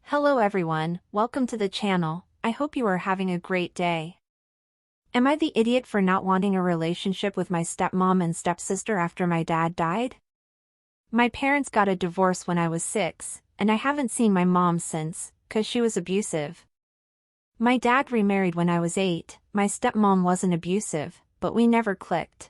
Hello everyone, welcome to the channel. I hope you are having a great day. Am I the idiot for not wanting a relationship with my stepmom and stepsister after my dad died? My parents got a divorce when I was 6, and I haven't seen my mom since, 'cause she was abusive. My dad remarried when I was 8, my stepmom wasn't abusive, but we never clicked.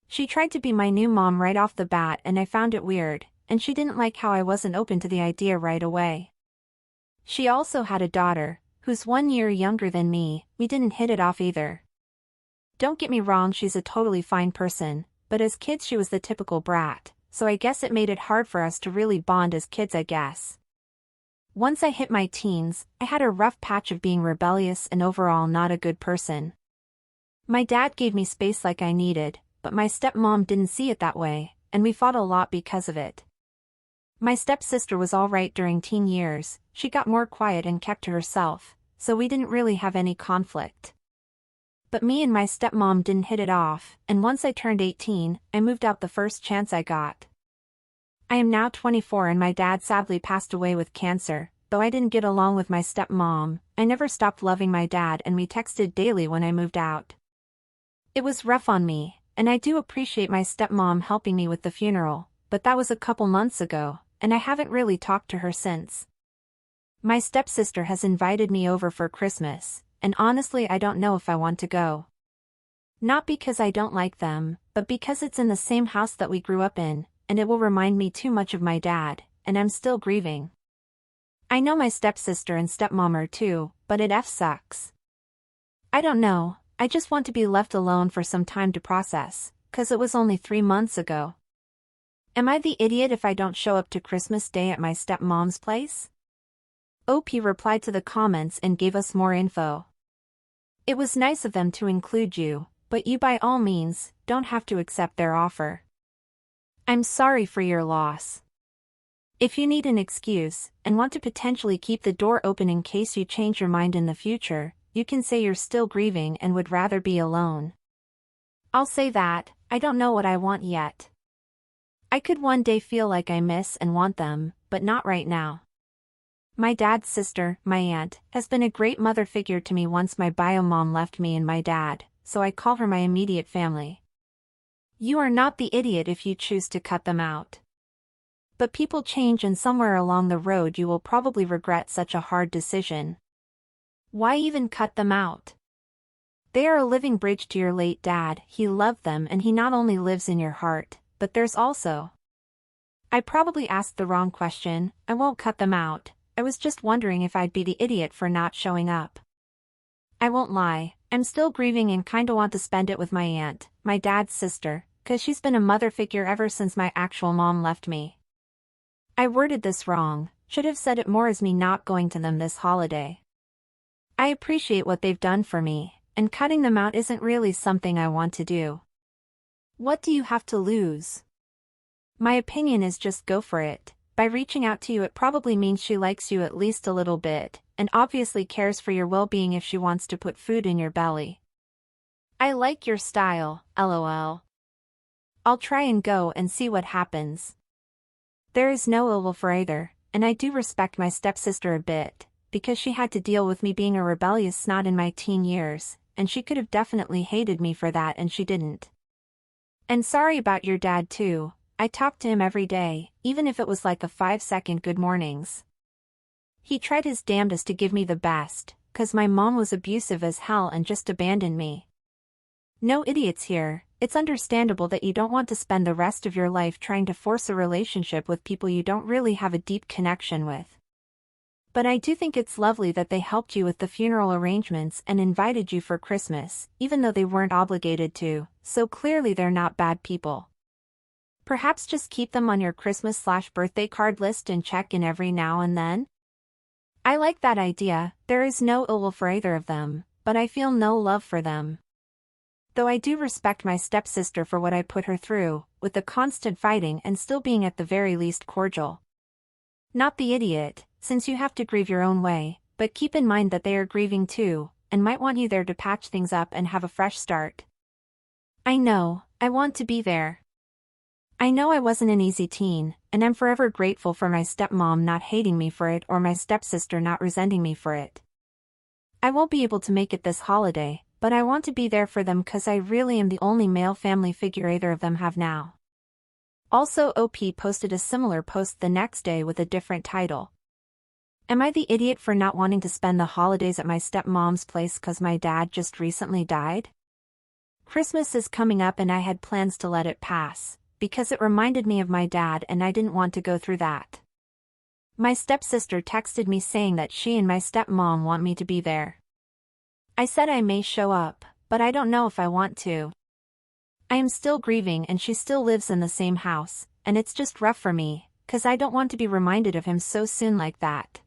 She tried to be my new mom right off the bat and I found it weird, and she didn't like how I wasn't open to the idea right away. She also had a daughter, who's 1 year younger than me. We didn't hit it off either. Don't get me wrong, she's a totally fine person, but as kids she was the typical brat, so I guess it made it hard for us to really bond as kids, I guess. Once I hit my teens, I had a rough patch of being rebellious and overall not a good person. My dad gave me space like I needed, but my stepmom didn't see it that way, and we fought a lot because of it. My stepsister was alright during teen years. She got more quiet and kept to herself, so we didn't really have any conflict. But me and my stepmom didn't hit it off, and once I turned 18, I moved out the first chance I got. I am now 24 and my dad sadly passed away with cancer. Though I didn't get along with my stepmom, I never stopped loving my dad and we texted daily when I moved out. It was rough on me, and I do appreciate my stepmom helping me with the funeral, but that was a couple months ago, and I haven't really talked to her since. My stepsister has invited me over for Christmas, and honestly I don't know if I want to go. Not because I don't like them, but because it's in the same house that we grew up in, and it will remind me too much of my dad, and I'm still grieving. I know my stepsister and stepmom are too, but it sucks. I don't know, I just want to be left alone for some time to process, 'cause it was only 3 months ago. Am I the idiot if I don't show up to Christmas Day at my stepmom's place? OP replied to the comments and gave us more info. It was nice of them to include you, but you by all means don't have to accept their offer. I'm sorry for your loss. If you need an excuse, and want to potentially keep the door open in case you change your mind in the future, you can say you're still grieving and would rather be alone. I'll say that, I don't know what I want yet. I could one day feel like I miss and want them, but not right now. My dad's sister, my aunt, has been a great mother figure to me once my bio mom left me and my dad, so I call her my immediate family. You are not the idiot if you choose to cut them out. But people change and somewhere along the road you will probably regret such a hard decision. Why even cut them out? They are a living bridge to your late dad. He loved them and he not only lives in your heart, but there's also... I probably asked the wrong question. I won't cut them out. I was just wondering if I'd be the idiot for not showing up. I won't lie, I'm still grieving and kinda want to spend it with my aunt, my dad's sister, 'cause she's been a mother figure ever since my actual mom left me. I worded this wrong, should have said it more as me not going to them this holiday. I appreciate what they've done for me, and cutting them out isn't really something I want to do. What do you have to lose? My opinion is just go for it. By reaching out to you it probably means she likes you at least a little bit, and obviously cares for your well-being if she wants to put food in your belly. I like your style, lol. I'll try and go and see what happens. There is no ill will for either, and I do respect my stepsister a bit, because she had to deal with me being a rebellious snot in my teen years, and she could have definitely hated me for that and she didn't. And sorry about your dad too. I talked to him every day, even if it was like a 5-second good mornings. He tried his damnedest to give me the best, 'cause my mom was abusive as hell and just abandoned me. No idiots here. It's understandable that you don't want to spend the rest of your life trying to force a relationship with people you don't really have a deep connection with. But I do think it's lovely that they helped you with the funeral arrangements and invited you for Christmas, even though they weren't obligated to, so clearly they're not bad people. Perhaps just keep them on your Christmas/birthday card list and check in every now and then? I like that idea. There is no ill will for either of them, but I feel no love for them. Though I do respect my stepsister for what I put her through, with the constant fighting and still being at the very least cordial. Not the idiot, since you have to grieve your own way, but keep in mind that they are grieving too, and might want you there to patch things up and have a fresh start. I know, I want to be there. I know I wasn't an easy teen, and I'm forever grateful for my stepmom not hating me for it or my stepsister not resenting me for it. I won't be able to make it this holiday, but I want to be there for them cause I really am the only male family figure either of them have now. Also, OP posted a similar post the next day with a different title. Am I the idiot for not wanting to spend the holidays at my stepmom's place cause my dad just recently died? Christmas is coming up and I had plans to let it pass, because it reminded me of my dad and I didn't want to go through that. My stepsister texted me saying that she and my stepmom want me to be there. I said I may show up, but I don't know if I want to. I am still grieving and she still lives in the same house, and it's just rough for me, cause I don't want to be reminded of him so soon like that.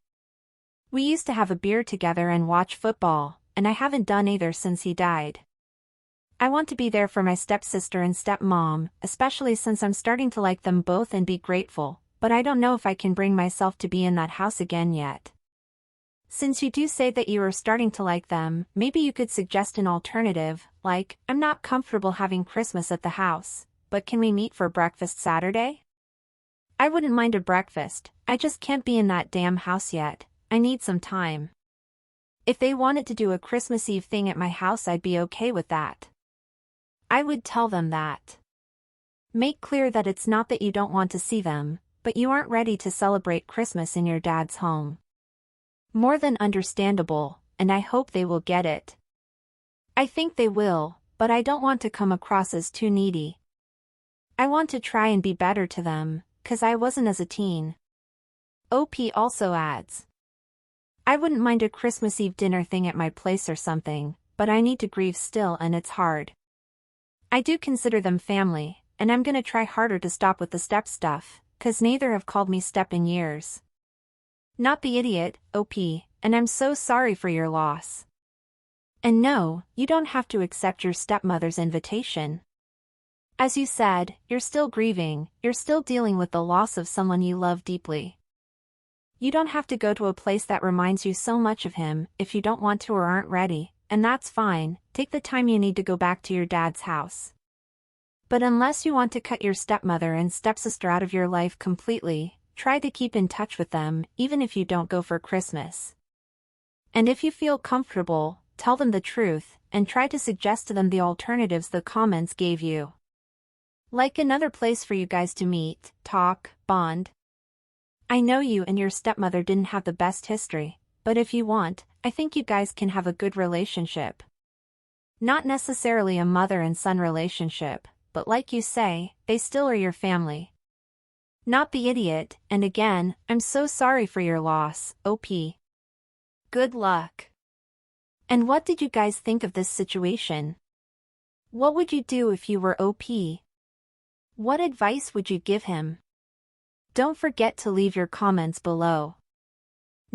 We used to have a beer together and watch football, and I haven't done either since he died. I want to be there for my stepsister and stepmom, especially since I'm starting to like them both and be grateful, but I don't know if I can bring myself to be in that house again yet. Since you do say that you are starting to like them, maybe you could suggest an alternative, like, I'm not comfortable having Christmas at the house, but can we meet for breakfast Saturday? I wouldn't mind a breakfast, I just can't be in that damn house yet, I need some time. If they wanted to do a Christmas Eve thing at my house I'd be okay with that. I would tell them that. Make clear that it's not that you don't want to see them, but you aren't ready to celebrate Christmas in your dad's home. More than understandable, and I hope they will get it. I think they will, but I don't want to come across as too needy. I want to try and be better to them, cause I wasn't as a teen. OP also adds, I wouldn't mind a Christmas Eve dinner thing at my place or something, but I need to grieve still and it's hard. I do consider them family, and I'm gonna try harder to stop with the step stuff, cause neither have called me step in years. Not the idiot, OP, and I'm so sorry for your loss. And no, you don't have to accept your stepmother's invitation. As you said, you're still grieving, you're still dealing with the loss of someone you love deeply. You don't have to go to a place that reminds you so much of him if you don't want to or aren't ready, and that's fine, take the time you need to go back to your dad's house. But unless you want to cut your stepmother and stepsister out of your life completely, try to keep in touch with them, even if you don't go for Christmas. And if you feel comfortable, tell them the truth, and try to suggest to them the alternatives the comments gave you. Like another place for you guys to meet, talk, bond. I know you and your stepmother didn't have the best history, but if you want, I think you guys can have a good relationship. Not necessarily a mother and son relationship, but like you say, they still are your family. Not the idiot, and again, I'm so sorry for your loss, OP. Good luck. And what did you guys think of this situation? What would you do if you were OP? What advice would you give him? Don't forget to leave your comments below.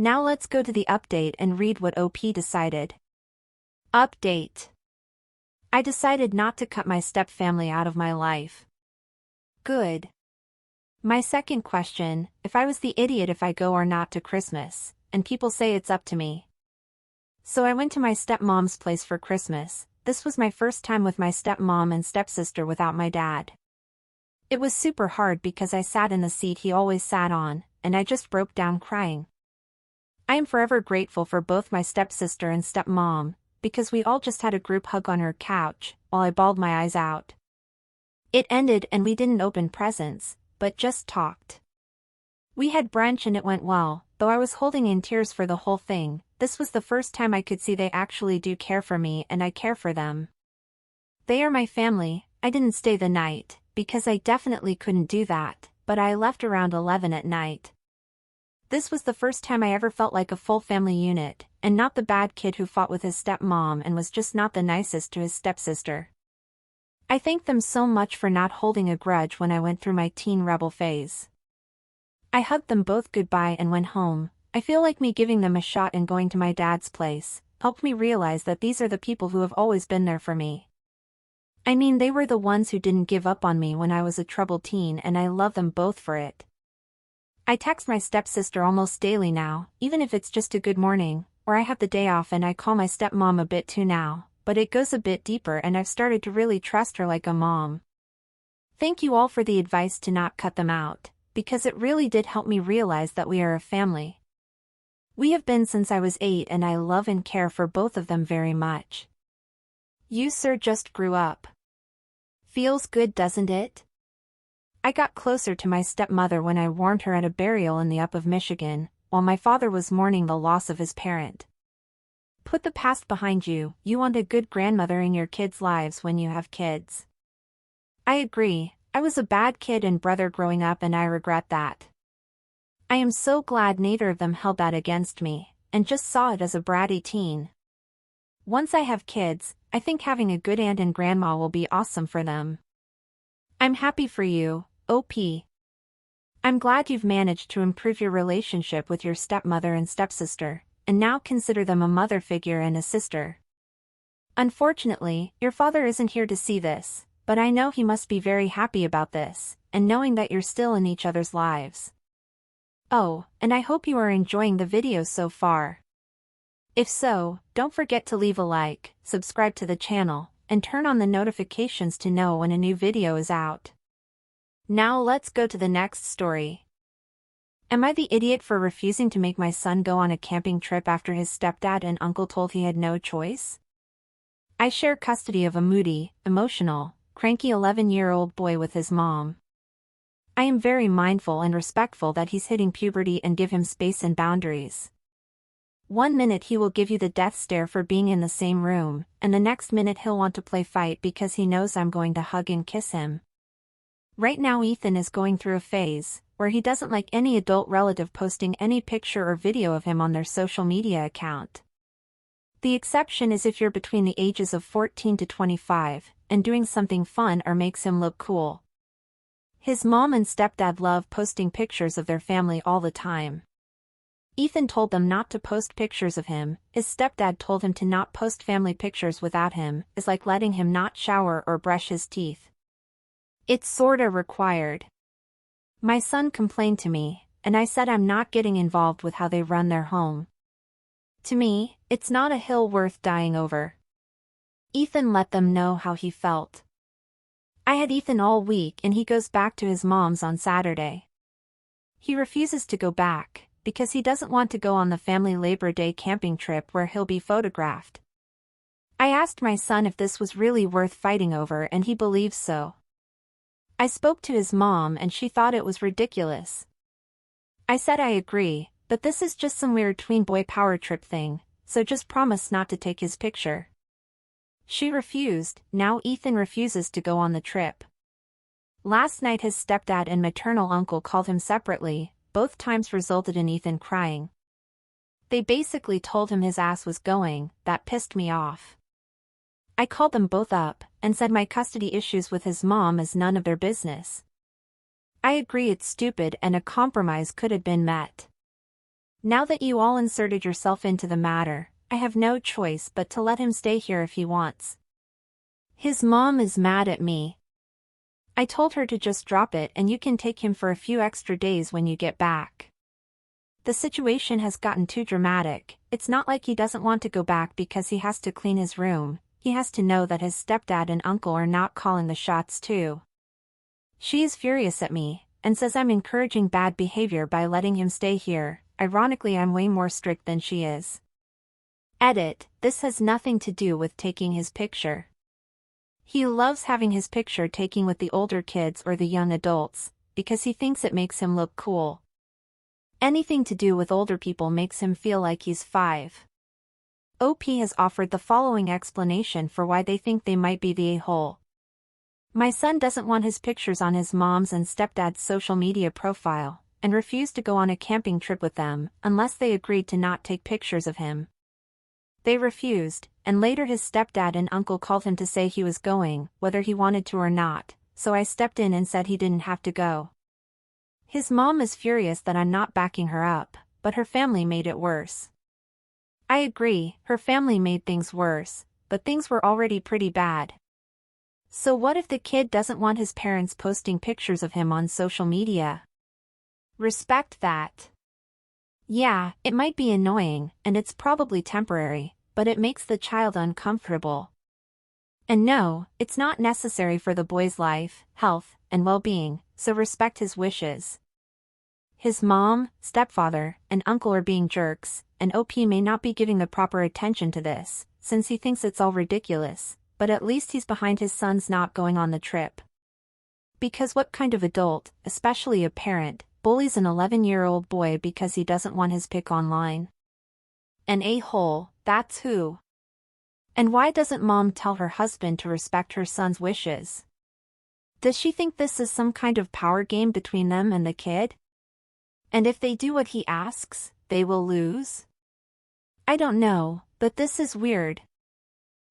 Now let's go to the update and read what OP decided. Update. I decided not to cut my stepfamily out of my life. Good. My second question, if I was the idiot if I go or not to Christmas, and people say it's up to me. So I went to my stepmom's place for Christmas. This was my first time with my stepmom and stepsister without my dad. It was super hard because I sat in the seat he always sat on, and I just broke down crying. I am forever grateful for both my stepsister and stepmom, because we all just had a group hug on her couch, while I bawled my eyes out. It ended and we didn't open presents, but just talked. We had brunch and it went well, though I was holding in tears for the whole thing. This was the first time I could see they actually do care for me and I care for them. They are my family. I didn't stay the night, because I definitely couldn't do that, but I left around 11 at night. This was the first time I ever felt like a full family unit, and not the bad kid who fought with his stepmom and was just not the nicest to his stepsister. I thank them so much for not holding a grudge when I went through my teen rebel phase. I hugged them both goodbye and went home. I feel like me giving them a shot and going to my dad's place helped me realize that these are the people who have always been there for me. I mean, they were the ones who didn't give up on me when I was a troubled teen, and I love them both for it. I text my stepsister almost daily now, even if it's just a good morning, or I have the day off, and I call my stepmom a bit too now, but it goes a bit deeper and I've started to really trust her like a mom. Thank you all for the advice to not cut them out, because it really did help me realize that we are a family. We have been since I was 8 and I love and care for both of them very much. You sir just grew up. Feels good, doesn't it? I got closer to my stepmother when I warned her at a burial in the up of Michigan, while my father was mourning the loss of his parent. Put the past behind you, you want a good grandmother in your kids' lives when you have kids. I agree, I was a bad kid and brother growing up and I regret that. I am so glad neither of them held that against me, and just saw it as a bratty teen. Once I have kids, I think having a good aunt and grandma will be awesome for them. I'm happy for you, OP. I'm glad you've managed to improve your relationship with your stepmother and stepsister, and now consider them a mother figure and a sister. Unfortunately, your father isn't here to see this, but I know he must be very happy about this, and knowing that you're still in each other's lives. Oh, and I hope you are enjoying the video so far. If so, don't forget to leave a like, subscribe to the channel, and turn on the notifications to know when a new video is out. Now let's go to the next story. Am I the idiot for refusing to make my son go on a camping trip after his stepdad and uncle told he had no choice? I share custody of a moody, emotional, cranky 11-year-old boy with his mom. I am very mindful and respectful that he's hitting puberty and give him space and boundaries. One minute he will give you the death stare for being in the same room, and the next minute he'll want to play fight because he knows I'm going to hug and kiss him. Right now Ethan is going through a phase where he doesn't like any adult relative posting any picture or video of him on their social media account. The exception is if you're between the ages of 14 to 25, and doing something fun or makes him look cool. His mom and stepdad love posting pictures of their family all the time. Ethan told them not to post pictures of him, his stepdad told him to not post family pictures without him, is like letting him not shower or brush his teeth. It's sorta required. My son complained to me, and I said I'm not getting involved with how they run their home. To me, it's not a hill worth dying over. Ethan let them know how he felt. I had Ethan all week and he goes back to his mom's on Saturday. He refuses to go back, because he doesn't want to go on the family Labor Day camping trip where he'll be photographed. I asked my son if this was really worth fighting over and he believes so. I spoke to his mom and she thought it was ridiculous. I said I agree, but this is just some weird tween boy power trip thing, so just promise not to take his picture. She refused, now Ethan refuses to go on the trip. Last night his stepdad and maternal uncle called him separately, both times resulted in Ethan crying. They basically told him his ass was going, that pissed me off. I called them both up, and said my custody issues with his mom is none of their business. I agree it's stupid and a compromise could have been met. Now that you all inserted yourself into the matter, I have no choice but to let him stay here if he wants. His mom is mad at me. I told her to just drop it and you can take him for a few extra days when you get back. The situation has gotten too dramatic, it's not like he doesn't want to go back because he has to clean his room, he has to know that his stepdad and uncle are not calling the shots too. She is furious at me, and says I'm encouraging bad behavior by letting him stay here. Ironically I'm way more strict than she is. Edit, this has nothing to do with taking his picture. He loves having his picture taken with the older kids or the young adults, because he thinks it makes him look cool. Anything to do with older people makes him feel like he's 5. OP has offered the following explanation for why they think they might be the a-hole. My son doesn't want his pictures on his mom's and stepdad's social media profile, and refused to go on a camping trip with them, unless they agreed to not take pictures of him. They refused, and later his stepdad and uncle called him to say he was going, whether he wanted to or not, so I stepped in and said he didn't have to go. His mom is furious that I'm not backing her up, but her family made it worse. I agree, her family made things worse, but things were already pretty bad. So what if the kid doesn't want his parents posting pictures of him on social media? Respect that. Yeah, it might be annoying, and it's probably temporary, but it makes the child uncomfortable. And no, it's not necessary for the boy's life, health, and well-being, so respect his wishes. His mom, stepfather, and uncle are being jerks, and OP may not be giving the proper attention to this, since he thinks it's all ridiculous, but at least he's behind his son's not going on the trip. Because what kind of adult, especially a parent, bullies an 11-year-old boy because he doesn't want his pic online? An a-hole, that's who. And why doesn't mom tell her husband to respect her son's wishes? Does she think this is some kind of power game between them and the kid? And if they do what he asks, they will lose? I don't know, but this is weird.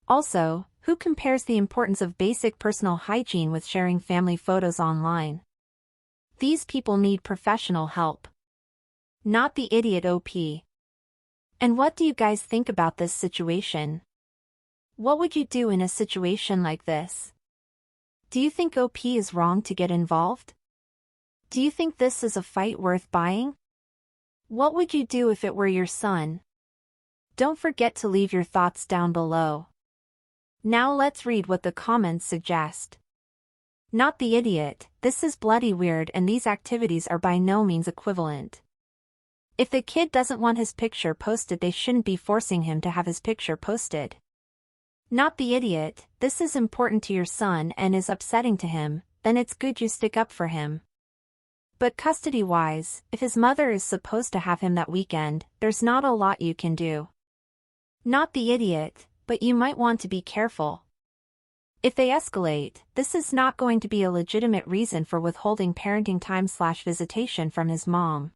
Also, who compares the importance of basic personal hygiene with sharing family photos online? These people need professional help. Not the idiot OP. And what do you guys think about this situation? What would you do in a situation like this? Do you think OP is wrong to get involved? Do you think this is a fight worth buying? What would you do if it were your son? Don't forget to leave your thoughts down below. Now let's read what the comments suggest. Not the idiot, this is bloody weird and these activities are by no means equivalent. If the kid doesn't want his picture posted, they shouldn't be forcing him to have his picture posted. Not the idiot, this is important to your son and is upsetting to him, then it's good you stick up for him. But custody-wise, if his mother is supposed to have him that weekend, there's not a lot you can do. Not the idiot, but you might want to be careful. If they escalate, this is not going to be a legitimate reason for withholding parenting time/visitation from his mom.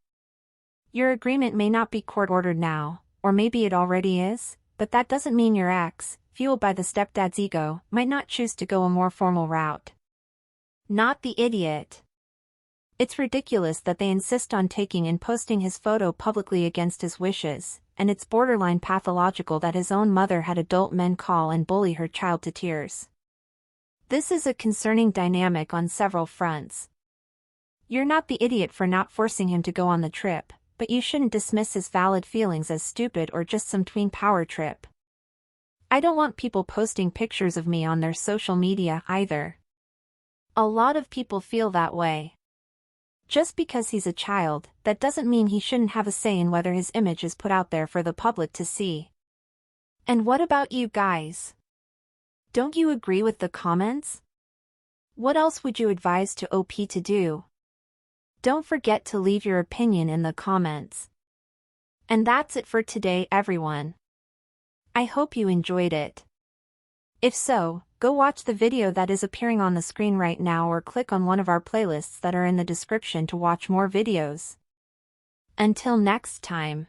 Your agreement may not be court-ordered now, or maybe it already is, but that doesn't mean your ex, fueled by the stepdad's ego, might not choose to go a more formal route. Not the idiot. It's ridiculous that they insist on taking and posting his photo publicly against his wishes, and it's borderline pathological that his own mother had adult men call and bully her child to tears. This is a concerning dynamic on several fronts. You're not the idiot for not forcing him to go on the trip, but you shouldn't dismiss his valid feelings as stupid or just some tween power trip. I don't want people posting pictures of me on their social media either. A lot of people feel that way. Just because he's a child, that doesn't mean he shouldn't have a say in whether his image is put out there for the public to see. And what about you guys? Don't you agree with the comments? What else would you advise to OP to do? Don't forget to leave your opinion in the comments. And that's it for today, everyone. I hope you enjoyed it. If so, go watch the video that is appearing on the screen right now or click on one of our playlists that are in the description to watch more videos. Until next time.